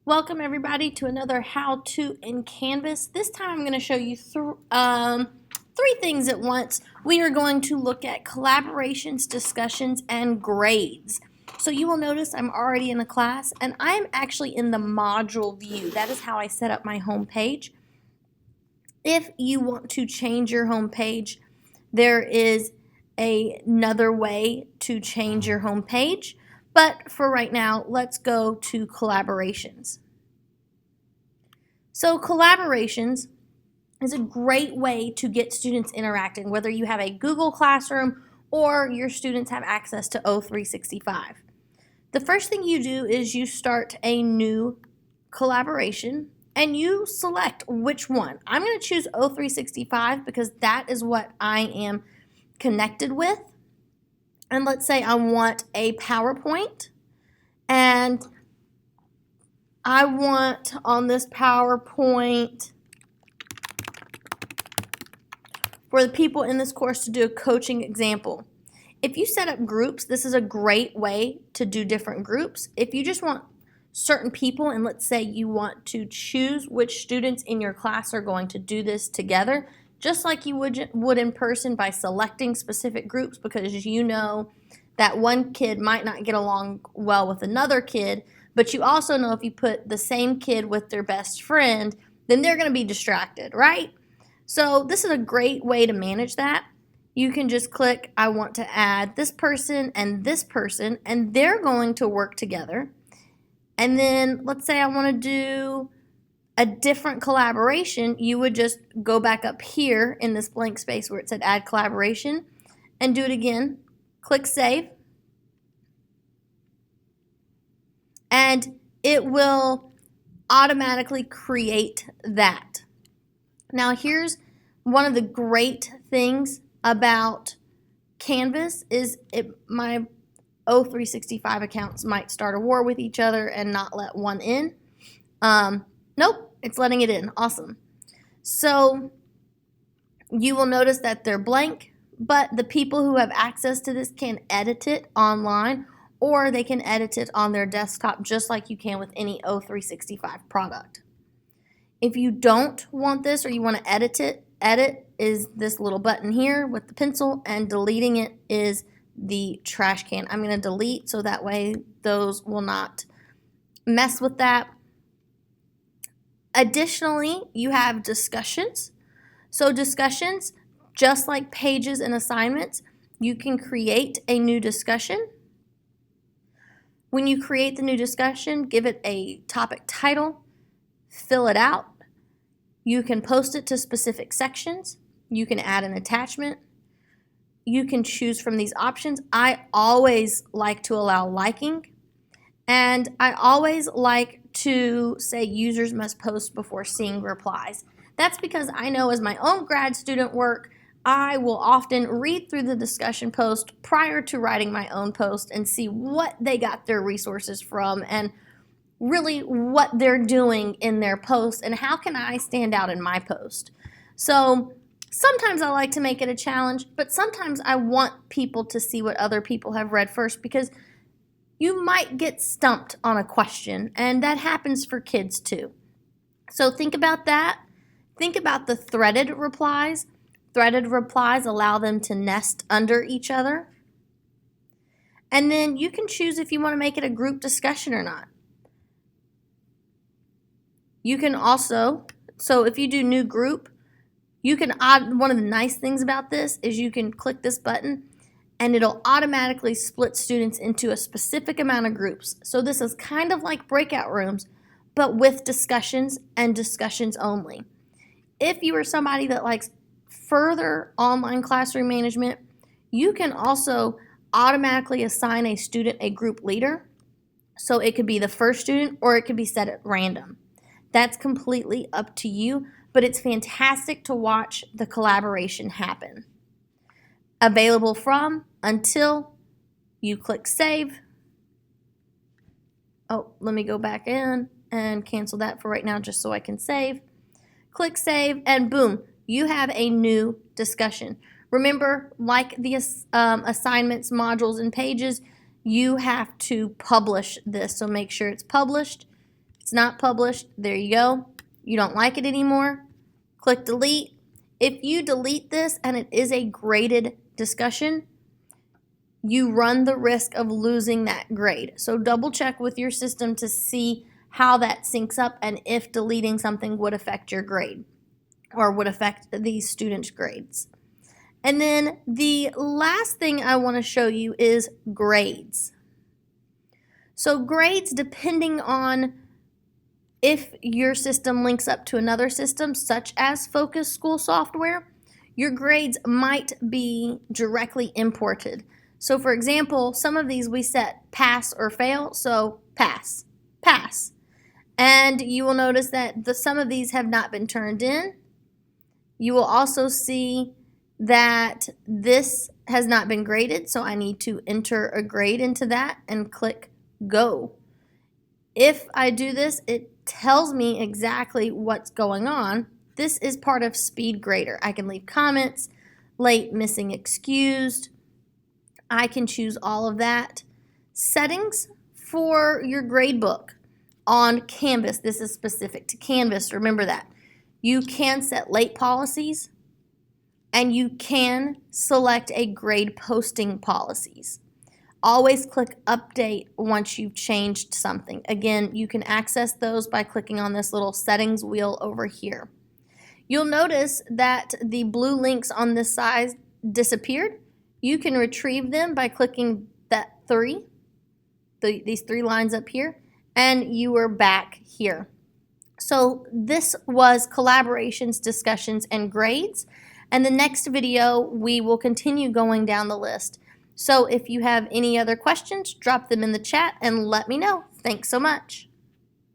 Welcome everybody to another how-to in Canvas. This time I'm going to show you three things at once. We are going to look at collaborations, discussions, and grades. So you will notice I'm already in a class and I'm actually in the module view. That is how I set up my home page. If you want to change your home page, there is another way to change your home page. But for right now, let's go to collaborations. So collaborations is a great way to get students interacting, whether you have a Google Classroom or your students have access to O365. The first thing you do is you start a new collaboration and you select which one. I'm going to choose O365 because that is what I am connected with. And let's say I want a PowerPoint, and I want on this PowerPoint for the people in this course to do a coaching example. If you set up groups, this is a great way to do different groups. If you just want certain people, and let's say you want to choose which students in your class are going to do this together, just like you would in person by selecting specific groups, because you know that one kid might not get along well with another kid, but you also know if you put the same kid with their best friend, then they're going to be distracted, right? So this is a great way to manage that. You can just click, I want to add this person, and they're going to work together. And then let's say I want to do a different collaboration. You would just go back up here in this blank space where it said add collaboration and do it again. Click save. And it will automatically create that. Now here's one of the great things about Canvas is my O365 accounts might start a war with each other and not let one in. Nope, it's letting it in. Awesome. So you will notice that they're blank, but the people who have access to this can edit it online, or they can edit it on their desktop just like you can with any O365 product. If you don't want this or you want to edit it, edit is this little button here with the pencil, and deleting it is the trash can. I'm going to delete so that way those will not mess with that. Additionally, you have discussions. So discussions, just like pages and assignments, you can create a new discussion. When you create the new discussion, give it a topic title, fill it out. You can post it to specific sections. You can add an attachment. You can choose from these options. I always like to allow liking, and I always like to say users must post before seeing replies. That's because I know as my own grad student work, I will often read through the discussion post prior to writing my own post and see what they got their resources from and really what they're doing in their post and how can I stand out in my post. So sometimes I like to make it a challenge, but sometimes I want people to see what other people have read first, because you might get stumped on a question, and that happens for kids too. So think about that. Think about the threaded replies. Threaded replies allow them to nest under each other. And then you can choose if you want to make it a group discussion or not. You can also, so if you do new group, you can add, one of the nice things about this is you can click this button and it'll automatically split students into a specific amount of groups. So this is kind of like breakout rooms, but with discussions and discussions only. If you are somebody that likes further online classroom management, you can also automatically assign a student a group leader. So it could be the first student or it could be set at random. That's completely up to you, but it's fantastic to watch the collaboration happen. Available from until you click save. Oh, let me go back in and cancel that for right now just so I can save. Click save and boom, you have a new discussion. Remember, like the assignments, modules, and pages, you have to publish this. So make sure it's published. It's not published. There you go. You don't like it anymore. Click delete. If you delete this and it is a graded discussion, you run the risk of losing that grade. So double check with your system to see how that syncs up and if deleting something would affect your grade or would affect these students' grades. And then the last thing I want to show you is grades. So grades, depending on if your system links up to another system, such as Focus School Software, your grades might be directly imported. So for example, some of these we set pass or fail, so pass, pass. And you will notice that some of these have not been turned in. You will also see that this has not been graded, so I need to enter a grade into that and click go. If I do this, it tells me exactly what's going on. This is part of SpeedGrader. I can leave comments, late, missing, excused. I can choose all of that. Settings for your gradebook on Canvas. This is specific to Canvas. Remember that. You can set late policies and you can select a grade posting policies. Always click update once you've changed something. Again, you can access those by clicking on this little settings wheel over here. You'll notice that the blue links on this side disappeared. You can retrieve them by clicking that these 3 lines up here, and you are back here. So this was collaborations, discussions, and grades. And the next video, we will continue going down the list. So if you have any other questions, drop them in the chat and let me know. Thanks so much.